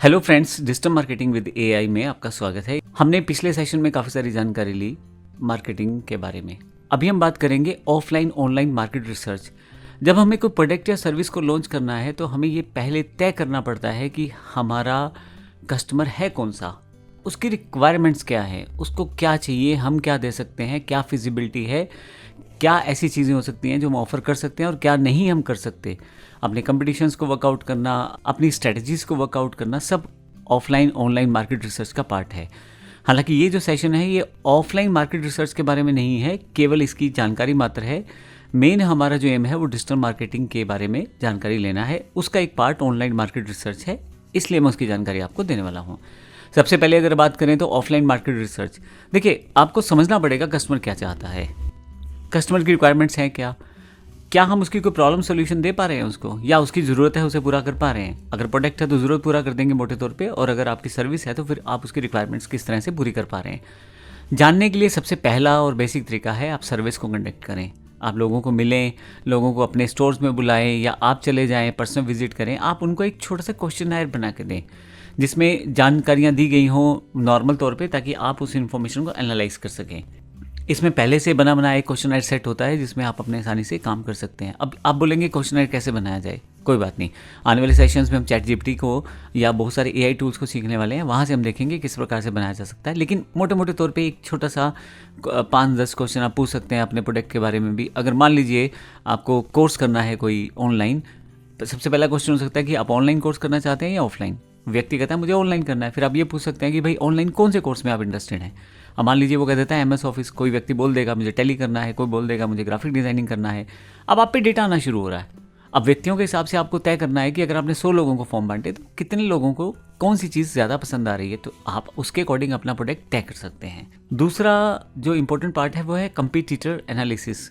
Hello friends, digital marketing with AI में आपका स्वागत है। हमने पिछले सेशन में काफ़ी सारी जानकारी ली मार्केटिंग के बारे में। अभी हम बात करेंगे ऑफलाइन ऑनलाइन मार्केट रिसर्च। जब हमें कोई प्रोडक्ट या सर्विस को लॉन्च करना है तो हमें ये पहले तय करना पड़ता है कि हमारा कस्टमर है कौन सा, उसकी रिक्वायरमेंट्स क्या है, उसको क्या चाहिए, हम क्या दे सकते हैं, क्या फिजिबिलिटी है, क्या ऐसी चीज़ें हो सकती हैं जो हम ऑफ़र कर सकते हैं और क्या नहीं हम कर सकते। अपने कंपटीशंस को वर्कआउट करना, अपनी स्ट्रेटजीज़ को वर्कआउट करना, सब ऑफलाइन ऑनलाइन मार्केट रिसर्च का पार्ट है। हालांकि ये जो सेशन है ये ऑफलाइन मार्केट रिसर्च के बारे में नहीं है, केवल इसकी जानकारी मात्र है। मेन हमारा जो एम है वो डिजिटल मार्केटिंग के बारे में जानकारी लेना है, उसका एक पार्ट ऑनलाइन मार्केट रिसर्च है, इसलिए मैं उसकी जानकारी आपको देने वाला हूँ। सबसे पहले अगर बात करें तो ऑफलाइन मार्केट रिसर्च, देखिए आपको समझना पड़ेगा कस्टमर क्या चाहता है, कस्टमर की रिक्वायरमेंट्स हैं क्या हम उसकी कोई प्रॉब्लम सोल्यूशन दे पा रहे हैं उसको, या उसकी ज़रूरत है उसे पूरा कर पा रहे हैं। अगर प्रोडक्ट है तो ज़रूरत पूरा कर देंगे मोटे तौर पे, और अगर आपकी सर्विस है तो फिर आप उसकी रिक्वायरमेंट्स किस तरह से पूरी कर पा रहे हैं। जानने के लिए सबसे पहला और बेसिक तरीका है आप सर्विस को कंडक्ट करें। आप लोगों को मिलें, लोगों को अपने स्टोर्स में बुलाएं या आप चले जाएं, पर्सनल विजिट करें। आप उनको एक छोटा सा क्वेश्चनर बना के दें जिसमें जानकारियाँ दी गई हों नॉर्मल तौर पे, ताकि आप उस इन्फॉर्मेशन को एनालाइज कर सकें। इसमें पहले से बना बनाया एक क्वेश्चनर सेट होता है जिसमें आप अपने आसानी से काम कर सकते हैं। अब आप बोलेंगे क्वेश्चनर कैसे बनाया जाए, कोई बात नहीं, आने वाले सेशंस में हम चैट जीपीटी को या बहुत सारे एआई टूल्स को सीखने वाले हैं, वहाँ से हम देखेंगे किस प्रकार से बनाया जा सकता है। लेकिन मोटे मोटे तौर पे एक छोटा सा 5-10 क्वेश्चन आप पूछ सकते हैं अपने प्रोडक्ट के बारे में भी। अगर मान लीजिए आपको कोर्स करना है कोई ऑनलाइन, तो सबसे पहला क्वेश्चन हो सकता है कि आप ऑनलाइन कोर्स करना चाहते हैं या ऑफलाइन। व्यक्ति कहता है मुझे ऑनलाइन करना है, फिर आप ये पूछ सकते हैं कि भाई ऑनलाइन कौन से कोर्स में आप इंटरेस्टेड हैं। अब मान लीजिए वो कह देता है एमएस ऑफिस, कोई व्यक्ति बोल देगा मुझे टैली करना है, कोई बोल देगा मुझे ग्राफिक डिजाइनिंग करना है। अब आप पे डेटा आना शुरू हो रहा है। अब व्यक्तियों के हिसाब से आपको तय करना है कि अगर आपने 100 लोगों को फॉर्म बांटे तो कितने लोगों को कौन सी चीज़ ज़्यादा पसंद आ रही है, तो आप उसके अकॉर्डिंग अपना प्रोडक्ट तय कर सकते हैं। दूसरा जो इंपॉर्टेंट पार्ट है वो है कंपटीटर एनालिसिस।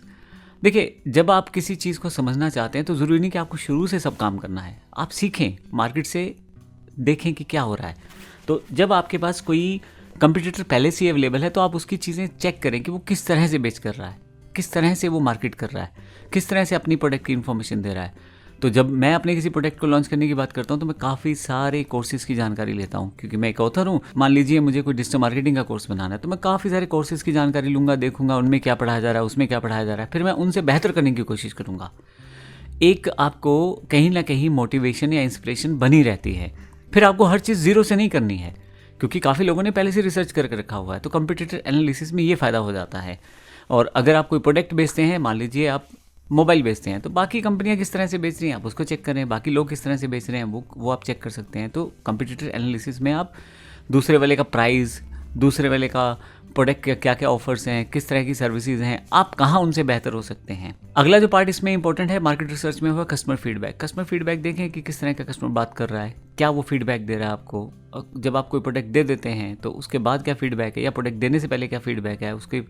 देखिए, जब आप किसी चीज़ को समझना चाहते हैं तो ज़रूरी नहीं कि आपको शुरू से सब काम करना है। आप सीखें, मार्केट से देखें कि क्या हो रहा है। तो जब आपके पास कोई कंपटीटर पहले से अवेलेबल है तो आप उसकी चीज़ें चेक करें कि वो किस तरह से बेच कर रहा है, किस तरह से वो मार्केट कर रहा है, किस तरह से अपनी प्रोडक्ट की इन्फॉर्मेशन दे रहा है। तो जब मैं अपने किसी प्रोडक्ट को लॉन्च करने की बात करता हूँ तो मैं काफ़ी सारे कोर्सेज़ की जानकारी लेता हूँ, क्योंकि मैं एक ऑथर हूँ। मान लीजिए मुझे कोई डिजिटल मार्केटिंग का कोर्स बनाना है तो मैं काफ़ी सारे कोर्सेज़ की जानकारी लूँगा, देखूंगा उनमें क्या पढ़ाया जा रहा है, उसमें क्या पढ़ाया जा रहा है, फिर मैं उनसे बेहतर करने की कोशिश करूँगा। एक आपको कहीं ना कहीं मोटिवेशन या इंस्पिरेशन बनी रहती है। फिर आपको हर चीज़ ज़ीरो से नहीं करनी है, क्योंकि काफ़ी लोगों ने पहले से रिसर्च करके रखा हुआ है। तो कंपटीटर एनालिसिस में ये फ़ायदा हो जाता है। और अगर आप कोई प्रोडक्ट बेचते हैं, मान लीजिए आप मोबाइल बेचते हैं, तो बाकी कंपनियां किस तरह से बेच रही हैं आप उसको चेक करें, बाकी लोग किस तरह से बेच रहे हैं वो आप चेक कर सकते हैं। तो कंपटीटर एनालिसिस में आप दूसरे वाले का प्राइस, दूसरे वाले का प्रोडक्ट के क्या क्या ऑफर्स हैं, किस तरह की सर्विसेज हैं, आप कहाँ उनसे बेहतर हो सकते हैं। अगला जो पार्ट इसमें इंपॉर्टेंट है मार्केट रिसर्च में, हुआ कस्टमर फीडबैक। कस्टमर फीडबैक देखें कि किस तरह का कस्टमर बात कर रहा है, क्या वो फीडबैक दे रहा है आपको। जब आप कोई प्रोडक्ट दे देते हैं तो उसके बाद क्या फीडबैक है, या प्रोडक्ट देने से पहले क्या फीडबैक है, उसके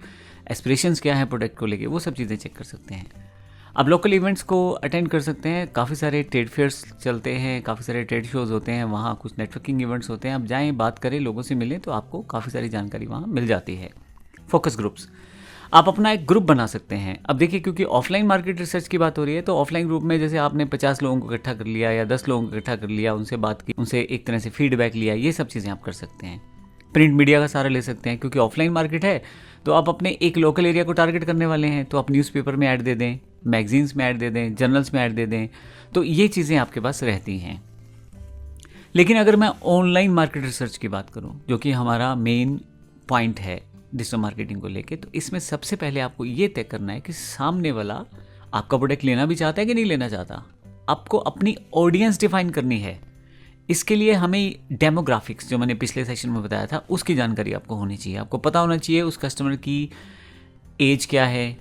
एस्पिरेशंस क्या है प्रोडक्ट को लेके, वो सब चीज़ें चेक कर सकते हैं। अब लोकल इवेंट्स को अटेंड कर सकते हैं, काफ़ी सारे ट्रेड फेयर्स चलते हैं, काफ़ी सारे ट्रेड शोज़ होते हैं, वहाँ कुछ नेटवर्किंग इवेंट्स होते हैं। आप जाएँ, बात करें, लोगों से मिलें, तो आपको काफ़ी सारी जानकारी वहाँ मिल जाती है। फोकस ग्रुप्स, आप अपना एक ग्रुप बना सकते हैं। अब देखिए, क्योंकि ऑफलाइन मार्केट रिसर्च की बात हो रही है, तो ऑफलाइन ग्रुप में जैसे आपने 50 लोगों को इकट्ठा कर लिया या 10 लोगों को इकट्ठा कर लिया, उनसे बात की, उनसे एक तरह से फीडबैक लिया, ये सब चीज़ें आप कर सकते हैं। प्रिंट मीडिया का सहारा ले सकते हैं, क्योंकि ऑफलाइन मार्केट है तो आप अपने एक लोकल एरिया को टारगेट करने वाले हैं, तो आप न्यूज़पेपर में ऐड दे दें, मैगजीन्स में ऐड दे दें, जर्नल्स में ऐड दे दें, तो ये चीज़ें आपके पास रहती हैं। लेकिन अगर मैं ऑनलाइन मार्केट रिसर्च की बात करूं, जो कि हमारा मेन पॉइंट है डिजिटल मार्केटिंग को लेके, तो इसमें सबसे पहले आपको ये तय करना है कि सामने वाला आपका प्रोडक्ट लेना भी चाहता है कि नहीं लेना चाहता। आपको अपनी ऑडियंस डिफाइन करनी है। इसके लिए हमें डेमोग्राफिक्स, जो मैंने पिछले सेशन में बताया था, उसकी जानकारी आपको होनी चाहिए। आपको पता होना चाहिए उस कस्टमर की एज क्या है,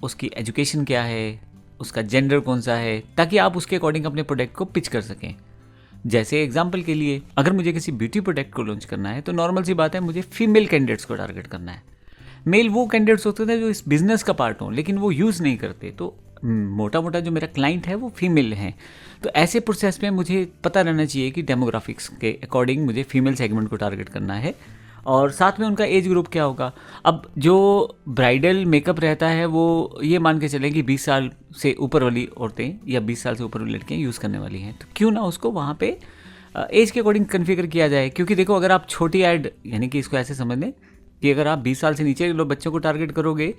उसकी एजुकेशन क्या है, उसका जेंडर कौन सा है, ताकि आप उसके अकॉर्डिंग अपने प्रोडक्ट को पिच कर सकें। जैसे एग्जाम्पल के लिए, अगर मुझे किसी ब्यूटी प्रोडक्ट को लॉन्च करना है तो नॉर्मल सी बात है, मुझे फीमेल कैंडिडेट्स को टारगेट करना है। मेल वो कैंडिडेट्स होते थे जो इस बिजनेस का पार्ट हों, लेकिन वो यूज़ नहीं करते। तो मोटा मोटा जो मेरा क्लाइंट है वो फीमेल हैं। तो ऐसे प्रोसेस में मुझे पता रहना चाहिए कि डेमोग्राफिक्स के अकॉर्डिंग मुझे फीमेल सेगमेंट को टारगेट करना है, और साथ में उनका एज ग्रुप क्या होगा। अब जो ब्राइडल मेकअप रहता है वो ये मान के चलें कि 20 साल से ऊपर वाली औरतें या 20 साल से ऊपर वाली लड़कियाँ यूज़ करने वाली हैं, तो क्यों ना उसको वहाँ पे एज के अकॉर्डिंग कन्फिगर किया जाए। क्योंकि देखो, अगर आप छोटी ऐड, यानी कि इसको ऐसे समझ लें कि अगर आप 20 साल से नीचे लोग बच्चों को टारगेट करोगे,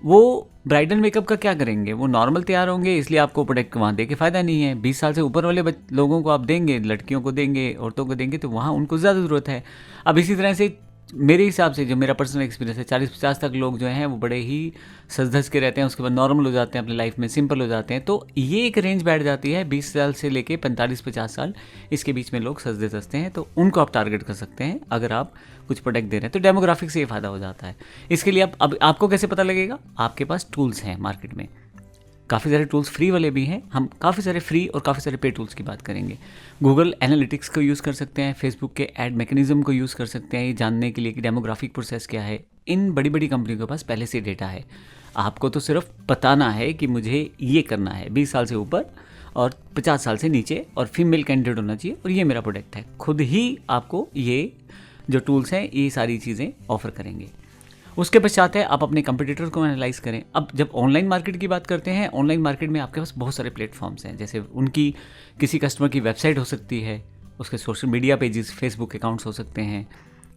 वो ब्राइडल मेकअप का क्या करेंगे, वो नॉर्मल तैयार होंगे, इसलिए आपको प्रोडक्ट वहाँ दे के फ़ायदा नहीं है। 20 साल से ऊपर वाले लोगों को आप देंगे, लड़कियों को देंगे, औरतों को देंगे, तो वहाँ उनको ज़्यादा ज़रूरत है। अब इसी तरह से मेरे हिसाब से, जो मेरा पर्सनल एक्सपीरियंस है, 40-50 तक लोग जो हैं वो बड़े ही सज धज के रहते हैं, उसके बाद नॉर्मल हो जाते हैं, अपनी लाइफ में सिंपल हो जाते हैं। तो ये एक रेंज बैठ जाती है 20 साल से लेके 45-50 साल, इसके बीच में लोग सजते सजते हैं, तो उनको आप टारगेट कर सकते हैं अगर आप कुछ प्रोडक्ट दे रहे हैं। तो डेमोग्राफिक से ये फ़ायदा हो जाता है। इसके लिए अब आपको कैसे पता लगेगा? आपके पास टूल्स हैं मार्केट में, काफ़ी सारे टूल्स फ्री वाले भी हैं। हम काफ़ी सारे फ्री और काफ़ी सारे पे टूल्स की बात करेंगे। गूगल एनालिटिक्स को यूज़ कर सकते हैं, फेसबुक के ऐड मैकेनिज्म को यूज़ कर सकते हैं, ये जानने के लिए कि डेमोग्राफिक प्रोसेस क्या है। इन बड़ी बड़ी कंपनियों के पास पहले से डेटा है, आपको तो सिर्फ बताना है कि मुझे ये करना है, 20 साल से ऊपर और 50 साल से नीचे और फीमेल कैंडिडेट होना चाहिए, और ये मेरा प्रोडक्ट है। खुद ही आपको ये जो टूल्स हैं ये सारी चीज़ें ऑफर करेंगे। उसके पश्चात है आप अपने कंपटीटर को एनालाइज करें। अब जब ऑनलाइन मार्केट की बात करते हैं, ऑनलाइन मार्केट में आपके पास बहुत सारे प्लेटफॉर्म्स हैं। जैसे उनकी किसी कस्टमर की वेबसाइट हो सकती है, उसके social media pages, Facebook accounts हो सकते हैं,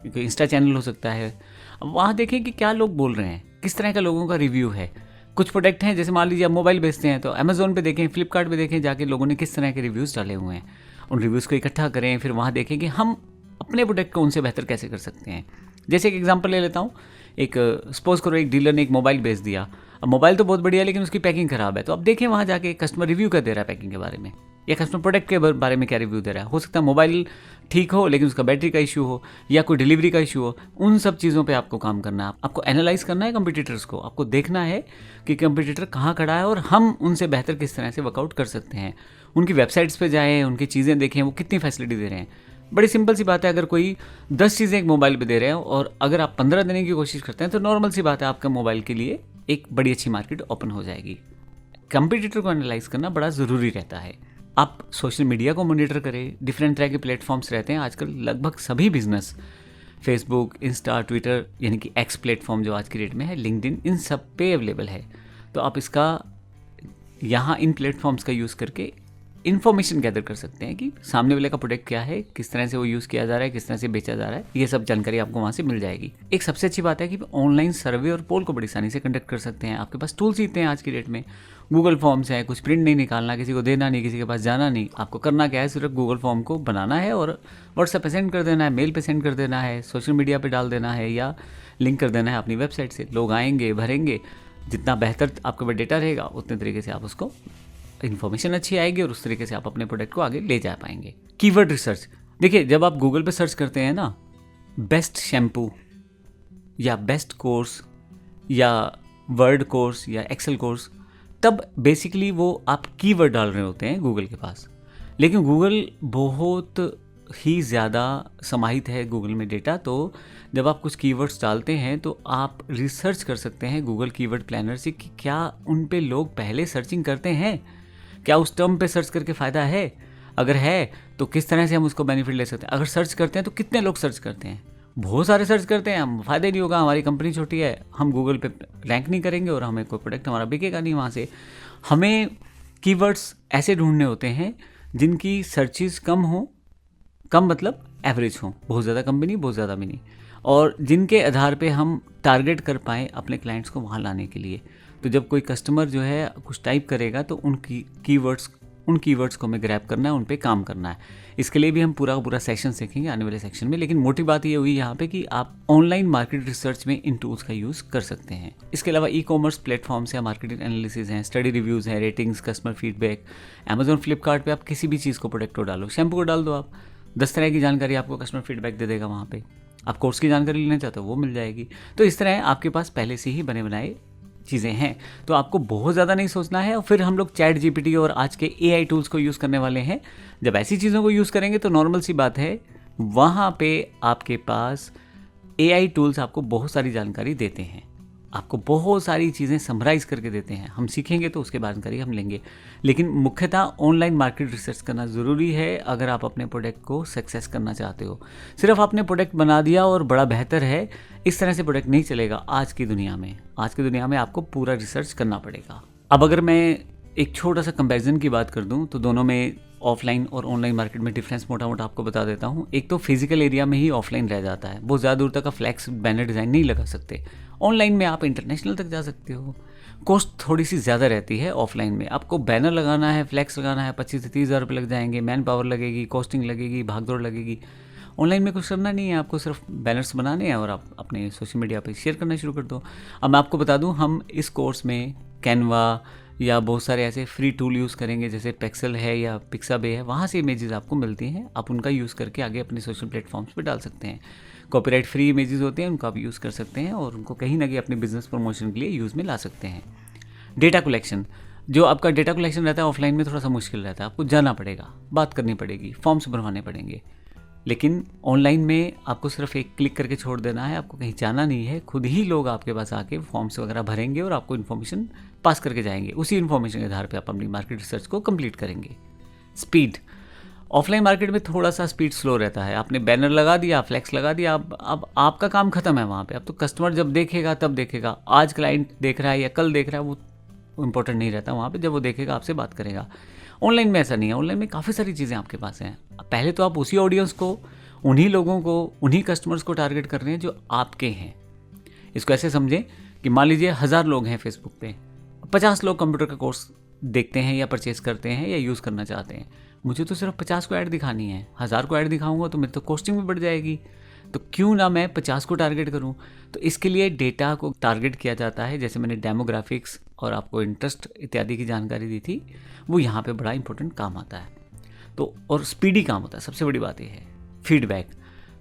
कोई इंस्टा चैनल हो सकता है। अब वहाँ देखें कि क्या लोग बोल रहे हैं, किस तरह का लोगों का रिव्यू है। कुछ प्रोडक्ट हैं, जैसे मान लीजिए आप मोबाइल बेचते हैं, तो अमेज़ोन पे देखें, फ्लिपकार्ट पे देखें जाके लोगों ने किस तरह के रिव्यूज़ डाले हुए हैं। उन रिव्यूज़ को इकट्ठा करें, फिर वहाँ देखें कि हम अपने प्रोडक्ट को उनसे बेहतर कैसे कर सकते हैं। जैसे एक एग्जांपल ले लेता हूँ, एक सपोज़ करो एक डीलर ने एक मोबाइल बेच दिया। अब मोबाइल तो बहुत बढ़िया है, लेकिन उसकी पैकिंग ख़राब है। तो अब देखें वहाँ जाके कस्टमर रिव्यू क्या दे रहा है पैकिंग के बारे में, या कस्टमर प्रोडक्ट के बारे में क्या रिव्यू दे रहा है। हो सकता है मोबाइल ठीक हो लेकिन उसका बैटरी का इशू हो, या कोई डिलीवरी का इशू हो। उन सब चीज़ों पे आपको काम करना है, आपको एनालाइज करना है कंपटीटर्स को। आपको देखना है कि कंपटीटर कहाँ खड़ा है और हम उनसे बेहतर किस तरह से वर्कआउट कर सकते हैं। उनकी वेबसाइट्स पे जाएँ, उनकी चीज़ें देखें, वो कितनी फैसिलिटी दे रहे हैं। बड़ी सिंपल सी बात है, अगर कोई 10 चीज़ें एक मोबाइल पे दे रहे हैं और अगर आप 15 देने की कोशिश करते हैं, तो नॉर्मल सी बात है, आपका मोबाइल के लिए एक बड़ी अच्छी मार्केट ओपन हो जाएगी। कंपटीटर को एनालाइज करना बड़ा ज़रूरी रहता है। आप सोशल मीडिया को मॉनिटर करें, डिफरेंट तरह के प्लेटफॉर्म्स रहते हैं आजकल। लगभग सभी बिजनेस, फेसबुक, इंस्टा, ट्विटर, यानी कि एक्स प्लेटफॉर्म जो आज की डेट में है, लिंक्डइन, इन सब पे अवेलेबल है। तो आप इसका यहाँ इन प्लेटफॉर्म्स का यूज़ करके इन्फॉर्मेशन गैदर कर सकते हैं कि सामने वाले का प्रोडक्ट क्या है, किस तरह से वो यूज़ किया जा रहा है, किस तरह से बेचा जा रहा है। ये सब जानकारी आपको वहाँ से मिल जाएगी। एक सबसे अच्छी बात है कि ऑनलाइन सर्वे और पोल को बड़ी आसानी से कंडक्ट कर सकते हैं। आपके पास टूल्स ही इतने हैं आज की डेट में। गूगल फॉर्म्स हैं, कुछ प्रिंट नहीं निकालना, किसी को देना नहीं, किसी के पास जाना नहीं। आपको करना क्या है, सिर्फ गूगल फॉर्म को बनाना है और व्हाट्सएप पे सेंड कर देना है, मेल पे सेंड कर देना है, सोशल मीडिया पे डाल देना है, या लिंक कर देना है अपनी वेबसाइट से। लोग आएंगे, भरेंगे। जितना बेहतर आपके पास डेटा रहेगा, उतने तरीके से आप उसको इन्फॉर्मेशन अच्छी आएगी और उस तरीके से आप अपने प्रोडक्ट को आगे ले जा पाएंगे। कीवर्ड रिसर्च, देखिए, जब आप गूगल पे सर्च करते हैं ना, बेस्ट शैम्पू या बेस्ट कोर्स या वर्ड कोर्स या एक्सेल कोर्स, तब बेसिकली वो आप कीवर्ड डाल रहे होते हैं गूगल के पास। लेकिन गूगल बहुत ही ज़्यादा समाहित है गूगल में डेटा। तो जब आप कुछ कीवर्ड्स डालते हैं तो आप रिसर्च कर सकते हैं गूगल कीवर्ड प्लानर से कि क्या उन पे लोग पहले सर्चिंग करते हैं, क्या उस टर्म पे सर्च करके फ़ायदा है, अगर है तो किस तरह से हम उसको बेनिफिट ले सकते हैं। अगर सर्च करते हैं तो कितने लोग सर्च करते हैं, बहुत सारे सर्च करते हैं, हम फ़ायदा नहीं होगा, हमारी कंपनी छोटी है, हम गूगल पे रैंक नहीं करेंगे और हमें कोई प्रोडक्ट हमारा बिकेगा नहीं वहाँ से। हमें कीवर्ड्स ऐसे ढूंढने होते हैं जिनकी सर्चिज कम हो, कम मतलब एवरेज हो, बहुत ज़्यादा कम भी नहीं, बहुत ज़्यादा भी नहीं, और जिनके आधार पे हम टारगेट कर पाएँ अपने क्लाइंट्स को वहाँ लाने के लिए। तो जब कोई कस्टमर जो है कुछ टाइप करेगा तो उन कीवर्ड्स को हमें ग्रैब करना है, उन पे काम करना है। इसके लिए भी हम पूरा का पूरा सेक्शन सीखेंगे आने वाले सेक्शन में। लेकिन मोटी बात ये हुई यहाँ पे कि आप ऑनलाइन मार्केट रिसर्च में इन टूल्स का यूज़ कर सकते हैं। इसके अलावा ई कॉमर्स प्लेटफॉर्म्स हैं, मार्केटिंग एनालिसिस हैं, स्टडी रिव्यूज़ हैं, ratings, customer feedback. Amazon, Flipkart पे आप किसी भी चीज़ को, प्रोडक्ट को डालो, शैम्पू को डाल दो, आप 10 तरह की जानकारी आपको कस्टमर फीडबैक दे देगा वहाँ पे। आप कोर्स की जानकारी लेना चाहते हो वो मिल जाएगी। तो इस तरह आपके पास पहले से ही बने बनाए चीज़ें हैं, तो आपको बहुत ज़्यादा नहीं सोचना है। और फिर हम लोग चैट जीपीटी और आज के एआई टूल्स को यूज़ करने वाले हैं। जब ऐसी चीज़ों को यूज़ करेंगे तो नॉर्मल सी बात है, वहाँ पे आपके पास एआई टूल्स आपको बहुत सारी जानकारी देते हैं, आपको बहुत सारी चीज़ें समराइज़ करके देते हैं। हम सीखेंगे तो उसके बाद जानकारी हम लेंगे, लेकिन मुख्यतः ऑनलाइन मार्केट रिसर्च करना ज़रूरी है अगर आप अपने प्रोडक्ट को सक्सेस करना चाहते हो। सिर्फ आपने प्रोडक्ट बना दिया और बड़ा बेहतर है, इस तरह से प्रोडक्ट नहीं चलेगा आज की दुनिया में। आज की दुनिया में आपको पूरा रिसर्च करना पड़ेगा। अब अगर मैं एक छोटा सा कंपैरिजन की बात कर दूं तो दोनों में ऑफलाइन और ऑनलाइन मार्केट में डिफरेंस मोटा मोटा आपको बता देता हूँ। एक तो फिजिकल एरिया में ही ऑफलाइन रह जाता है, बहुत ज़्यादा दूर तक का फ्लैक्स बैनर डिज़ाइन नहीं लगा सकते। ऑनलाइन में आप इंटरनेशनल तक जा सकते हो। कॉस्ट थोड़ी सी ज़्यादा रहती है ऑफलाइन में। आपको बैनर लगाना है, फ्लैक्स लगाना है, 25 से 30 हज़ार रुपये लग जाएंगे, मैन पावर लगेगी, कॉस्टिंग लगेगी, भागदौड़ लगेगी। ऑनलाइन में कुछ करना नहीं है, आपको सिर्फ बैनर्स बनाने हैं और आप अपने सोशल मीडिया पे शेयर करना शुरू कर दो। अब मैं आपको बता दूं, हम इस कोर्स में कैनवा या बहुत सारे ऐसे फ्री टूल यूज़ करेंगे, जैसे पेक्सल है या पिक्साबे है, वहाँ से इमेजेस आपको मिलती हैं। आप उनका यूज़ करके आगे अपने सोशल प्लेटफॉर्म्स पे डाल सकते हैं। कॉपीराइट फ्री इमेजेस होते हैं, उनका आप यूज़ कर सकते हैं और उनको कहीं ना कहीं अपने बिजनेस प्रमोशन के लिए यूज़ में ला सकते हैं। डेटा कलेक्शन, जो आपका डेटा कलेक्शन रहता है ऑफलाइन में थोड़ा सा मुश्किल रहता है, आपको जाना पड़ेगा, बात करनी पड़ेगी, फॉर्म्स भरवाने पड़ेंगे। लेकिन ऑनलाइन में आपको सिर्फ एक क्लिक करके छोड़ देना है, आपको कहीं जाना नहीं है, खुद ही लोग आपके पास आके फॉर्म्स वगैरह भरेंगे और आपको इन्फॉर्मेशन पास करके जाएंगे। उसी इन्फॉर्मेशन के आधार पे आप अपनी मार्केट रिसर्च को कंप्लीट करेंगे। स्पीड, ऑफलाइन मार्केट में थोड़ा सा स्पीड स्लो रहता है। आपने बैनर लगा दिया, फ्लैक्स लगा दिया, अब आपका काम खत्म है वहाँ पे। अब तो कस्टमर जब देखेगा तब देखेगा, आज क्लाइंट देख रहा है या कल देख रहा है वो इंपॉर्टेंट नहीं रहता वहाँ पे। जब वो देखेगा आपसे बात करेगा। ऑनलाइन में ऐसा नहीं है, ऑनलाइन में काफ़ी सारी चीज़ें आपके पास हैं। पहले तो आप उसी ऑडियंस को, उन्हीं लोगों को, उन्हीं कस्टमर्स को टारगेट कर रहे हैं जो आपके हैं। इसको ऐसे समझें कि मान लीजिए 1000 लोग हैं फेसबुक पे, 50 लोग कंप्यूटर का कोर्स देखते हैं या परचेस करते हैं या यूज़ करना चाहते हैं। मुझे तो सिर्फ 50 को ऐड दिखानी है। 1000 को ऐड दिखाऊंगा तो मेरी तो कॉस्टिंग भी बढ़ जाएगी। तो क्यों ना मैं 50 को टारगेट करूं। तो इसके लिए डेटा को टारगेट किया जाता है। जैसे मैंने डेमोग्राफिक्स और आपको इंटरेस्ट इत्यादि की जानकारी दी थी, वो यहाँ पे बड़ा इंपॉर्टेंट काम आता है। तो और स्पीडी काम होता है। सबसे बड़ी बात ये है फीडबैक,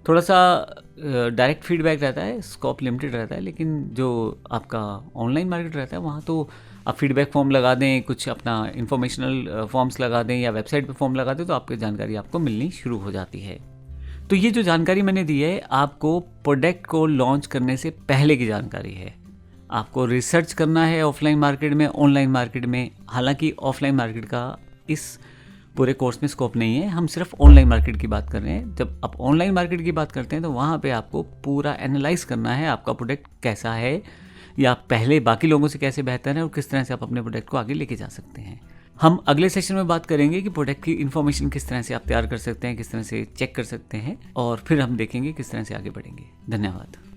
थोड़ा सा डायरेक्ट फीडबैक रहता है, स्कोप लिमिटेड रहता है। लेकिन जो आपका ऑनलाइन मार्केट रहता है वहाँ तो आप फीडबैक फॉर्म लगा दें, कुछ अपना इन्फॉर्मेशनल फॉर्म्स लगा दें या वेबसाइट पे फॉर्म लगा दें तो आपकी जानकारी आपको मिलनी शुरू हो जाती है। तो ये जो जानकारी मैंने दी है आपको प्रोडक्ट को लॉन्च करने से पहले की जानकारी है। आपको रिसर्च करना है ऑफलाइन मार्केट में, ऑनलाइन मार्केट में। हालांकि ऑफलाइन मार्केट का इस पूरे कोर्स में स्कोप नहीं है, हम सिर्फ ऑनलाइन मार्केट की बात कर रहे हैं। जब आप ऑनलाइन मार्केट की बात करते हैं तो वहाँ पे आपको पूरा एनालाइज करना है आपका प्रोडक्ट कैसा है या पहले बाकी लोगों से कैसे बेहतर है और किस तरह से आप अपने प्रोडक्ट को आगे लेके जा सकते हैं। हम अगले सेशन में बात करेंगे कि प्रोडक्ट की इन्फॉर्मेशन किस तरह से आप तैयार कर सकते हैं, किस तरह से चेक कर सकते हैं, और फिर हम देखेंगे किस तरह से आगे बढ़ेंगे। धन्यवाद।